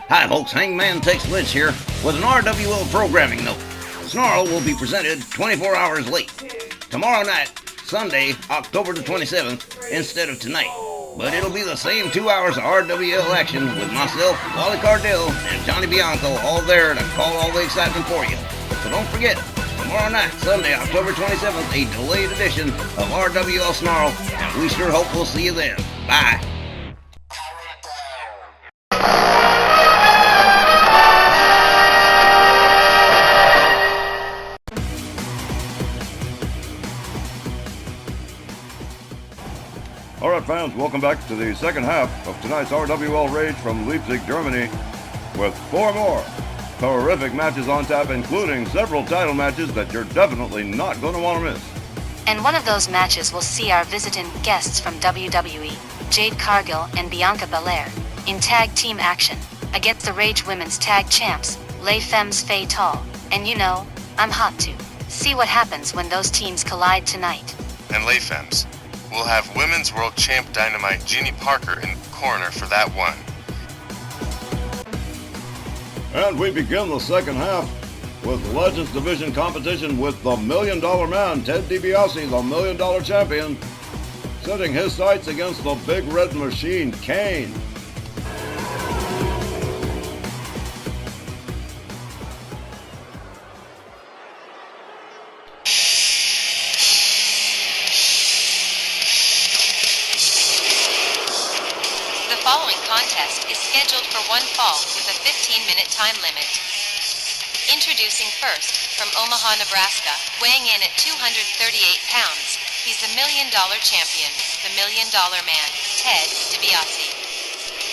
Hi folks, Hangman Takes Lynch here with an RWL programming note. Snarl will be presented 24 hours late. Tomorrow night, Sunday, October the 27th, instead of tonight. But it'll be the same 2 hours of RWL action with myself, Wally Cardell, and Johnny Bianco all there to call all the excitement for you. So don't forget, tomorrow night, Sunday, October 27th, a delayed edition of RWL Snarl, and we sure hope we'll see you then. Bye. Alright fans, welcome back to the second half of tonight's RWL Rage from Leipzig, Germany, with 4 more terrific matches on tap, including several title matches that you're definitely not going to want to miss. And one of those matches will see our visiting guests from WWE, Jade Cargill and Bianca Belair, in tag team action, against the Rage Women's Tag Champs, Les Femmes Fatales, and you know, I'm hot to see what happens when those teams collide tonight. And Les Femmes, we'll have Women's World Champ Dynamite Jeannie Parker in the corner for that one. And we begin the second half with Legends Division competition with the $1 Million Man, Ted DiBiase, the $1 Million Champion, setting his sights against the Big Red Machine, KANE. The following contest is scheduled for one fall with a 15-minute time limit. Introducing first, from Omaha, Nebraska, weighing in at 238 pounds, he's the $1 Million Champion, the $1 Million Man, Ted DiBiase.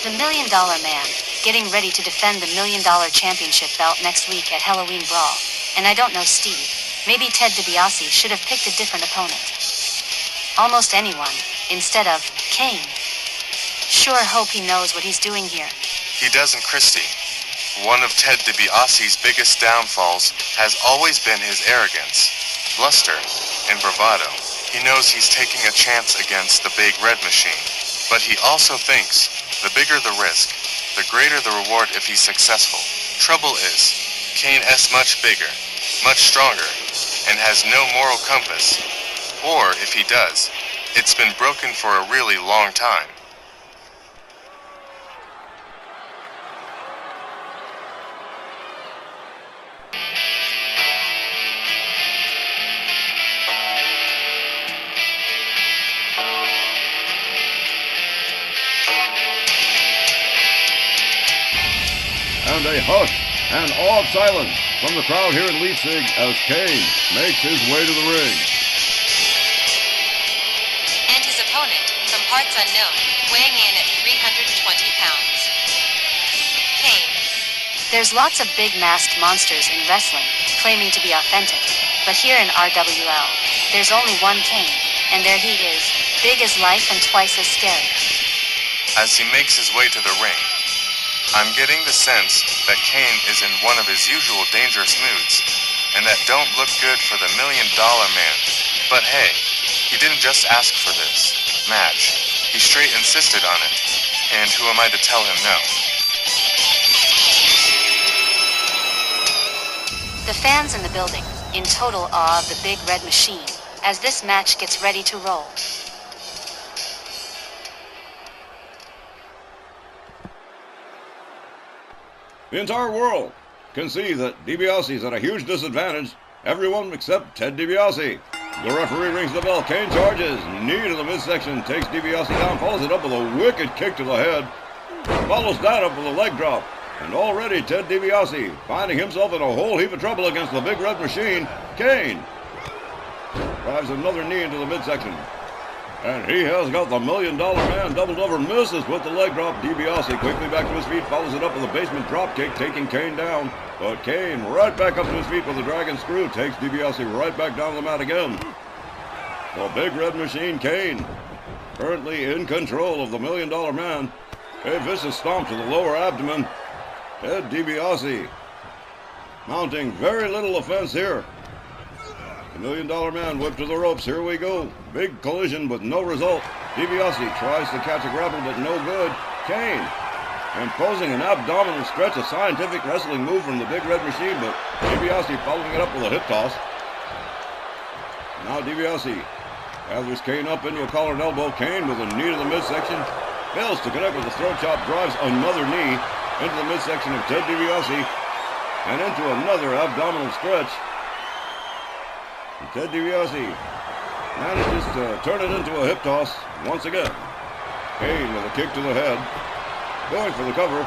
The $1 Million Man, getting ready to defend the $1 Million Championship belt next week at Halloween Brawl. And I don't know, Steve, maybe Ted DiBiase should have picked a different opponent. Almost anyone, instead of KANE. Sure hope he knows what he's doing here. He doesn't, Christy. One of Ted DiBiase's biggest downfalls has always been his arrogance, bluster, and bravado. He knows he's taking a chance against the Big Red Machine, but he also thinks the bigger the risk, the greater the reward if he's successful. Trouble is, KANE is much bigger, much stronger, and has no moral compass. Or, if he does, it's been broken for a really long time. And a hush and awed silence from the crowd here in Leipzig as KANE makes his way to the ring. And his opponent, from parts unknown, weighing in at 320 pounds. KANE. There's lots of big masked monsters in wrestling, claiming to be authentic, but here in RWL, there's only one KANE, and there he is, big as life and twice as scary. As he makes his way to the ring, I'm getting the sense that KANE is in one of his usual dangerous moods, and that don't look good for the $1 Million Man. But hey, he didn't just ask for this match. He straight insisted on it, and who am I to tell him no? The fans in the building, in total awe of the Big Red Machine, as this match gets ready to roll. The entire world can see that DiBiase is at a huge disadvantage. Everyone except Ted DiBiase. The referee rings the bell. KANE charges. Knee to the midsection. Takes DiBiase down. Follows it up with a wicked kick to the head. Follows that up with a leg drop. And already Ted DiBiase finding himself in a whole heap of trouble against the Big Red Machine. KANE drives another knee into the midsection. And he has got the $1 Million Man doubled over, misses with the leg drop. DiBiase quickly back to his feet, follows it up with a basement drop kick, taking KANE down. But KANE right back up to his feet with a dragon screw, takes DiBiase right back down the mat again. The Big Red Machine, KANE, currently in control of the $1 Million Man. A vicious stomp to the lower abdomen. Ted DiBiase mounting very little offense here. The $1 Million Man whipped to the ropes. Here we go. Big collision, but no result. DiBiase tries to catch a grapple, but no good. KANE Imposing an abdominal stretch, a scientific wrestling move from the Big Red Machine, but DiBiase following it up with a hip toss. Now DiBiase gathers Kane up into a collar and elbow. Kane with a knee to the midsection. Fails to connect with the throat chop. Drives another knee into the midsection of Ted DiBiase. And into another abdominal stretch. And Ted DiBiase manages to turn it into a hip toss once again. Kane with a kick to the head. Going for the cover.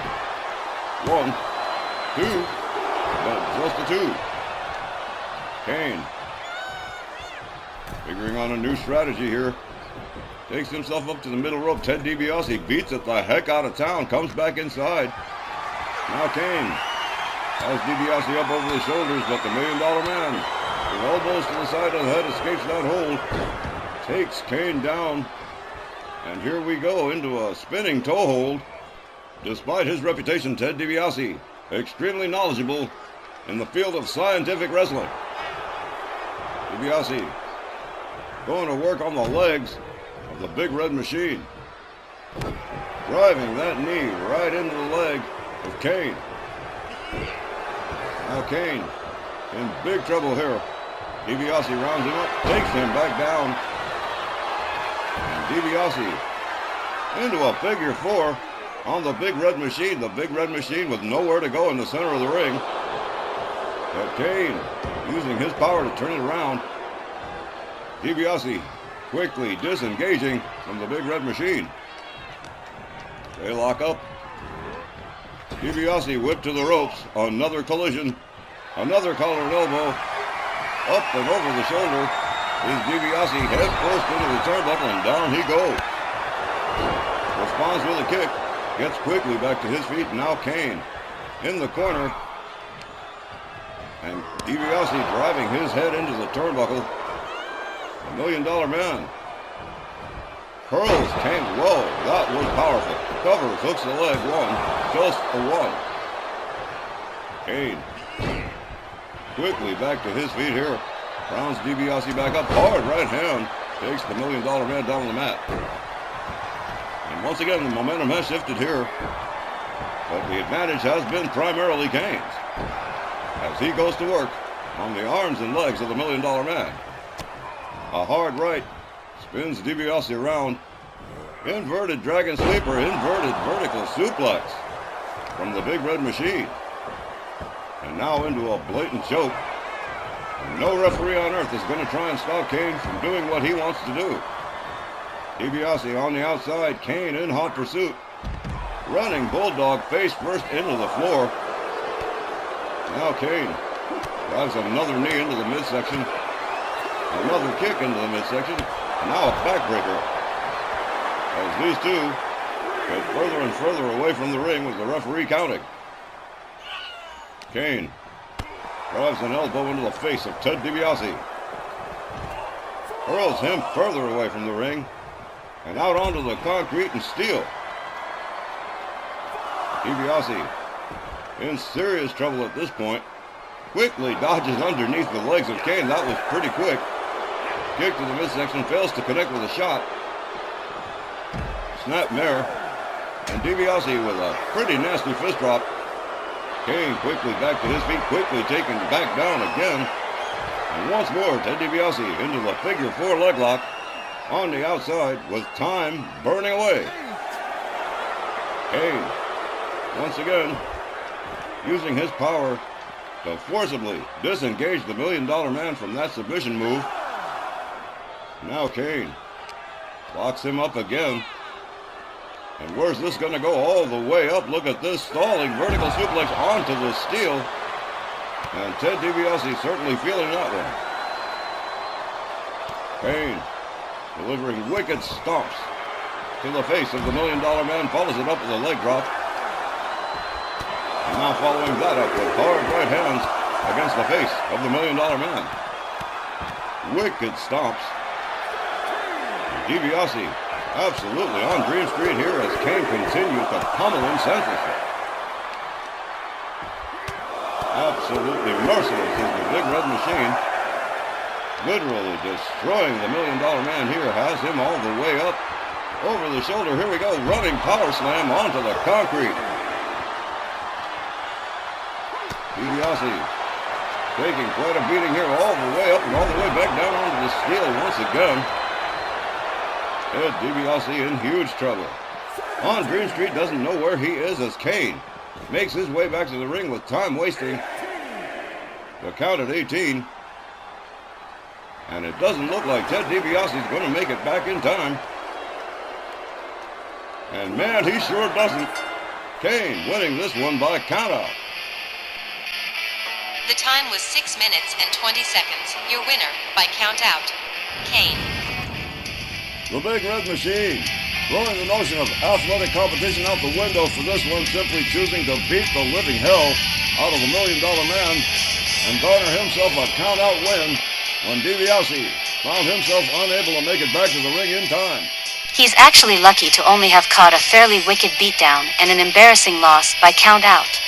1, 2, but just a 2. Kane figuring on a new strategy here. Takes himself up to the middle rope. Ted DiBiase beats it the heck out of town. Comes back inside. Now Kane has DiBiase up over the shoulders, but the $1 Million Man, with elbows to the side of the head, escapes that hold. Takes Kane down. And here we go into a spinning toe hold. Despite his reputation, Ted DiBiase, extremely knowledgeable in the field of scientific wrestling. DiBiase going to work on the legs of the Big Red Machine. Driving that knee right into the leg of Kane. Now Kane in big trouble here. DiBiase rounds him up, takes him back down. And DiBiase into a figure 4 on the Big Red Machine. The Big Red Machine with nowhere to go in the center of the ring. But Kane using his power to turn it around. DiBiase quickly disengaging from the Big Red Machine. They lock up. DiBiase whipped to the ropes. Another collision. Another collar and elbow. Up and over the shoulder is DiBiase head first into the turnbuckle, and down he goes. Responds with a kick. Gets quickly back to his feet. Now Kane in the corner. And DiBiase driving his head into the turnbuckle. $1 Million Man hurls Kane. Whoa, that was powerful. Covers, hooks the leg. 1, just a 1. Kane quickly back to his feet here. Rounds DiBiase back up. Hard right hand. Takes the $1 Million Man down the mat. And once again, the momentum has shifted here. But the advantage has been primarily Kane's, as he goes to work on the arms and legs of the $1 Million Man. A hard right spins DiBiase around. Inverted Dragon Sleeper, inverted vertical suplex from the Big Red Machine. And now into a blatant choke. No referee on earth is going to try and stop Kane from doing what he wants to do. DiBiase on the outside, Kane in hot pursuit. Running Bulldog face first into the floor. Now Kane drives another knee into the midsection. Another kick into the midsection. Now a backbreaker. As these two get further and further away from the ring with the referee counting. Kane drives an elbow into the face of Ted DiBiase. Hurls him further away from the ring and out onto the concrete and steel. DiBiase in serious trouble at this point. Quickly dodges underneath the legs of Kane. That was pretty quick. Kick to the midsection, fails to connect with a shot. Snap mare. And DiBiase with a pretty nasty fist drop. Kane quickly back to his feet, quickly taken back down again. And once more, Ted DiBiase into the figure 4 leg lock on the outside with time burning away. Kane, once again, using his power to forcibly disengage the $1 Million Man from that submission move. Now Kane locks him up again. And where's this going to go? All the way up. Look at this stalling vertical suplex onto the steel. And Ted DiBiase certainly feeling that one. Kane delivering wicked stomps to the face of the $1 Million Man. Follows it up with a leg drop. And now following that up with hard right hands against the face of the $1 Million Man. Wicked stomps. DiBiase absolutely on Dream Street here as Kane continues to pummel him senselessly. Absolutely merciless is the Big Red Machine. Literally destroying the $1 Million Man here. Has him all the way up over the shoulder. Here we go. Running power slam onto the concrete. DiBiase taking quite a beating here all the way up and all the way back down onto the steel once again. Ted DiBiase in huge trouble. On Green Street doesn't know where he is as Kane makes his way back to the ring with time wasting. The count at 18. And it doesn't look like Ted DiBiase is going to make it back in time. And man, he sure doesn't. Kane winning this one by countout. The time was 6 minutes and 20 seconds. Your winner by count out, Kane. The Big Red Machine, throwing the notion of athletic competition out the window for this one, simply choosing to beat the living hell out of the $1 Million Man and garner himself a count-out win when DiBiase found himself unable to make it back to the ring in time. He's actually lucky to only have caught a fairly wicked beatdown and an embarrassing loss by count out.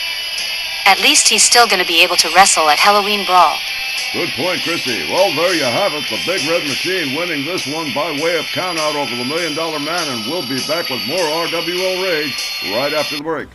At least he's still going to be able to wrestle at Halloween Brawl. Good point, Christy. Well, there you have it. The Big Red Machine winning this one by way of countout over the $1 Million Man, and we'll be back with more RWL Rage right after the break.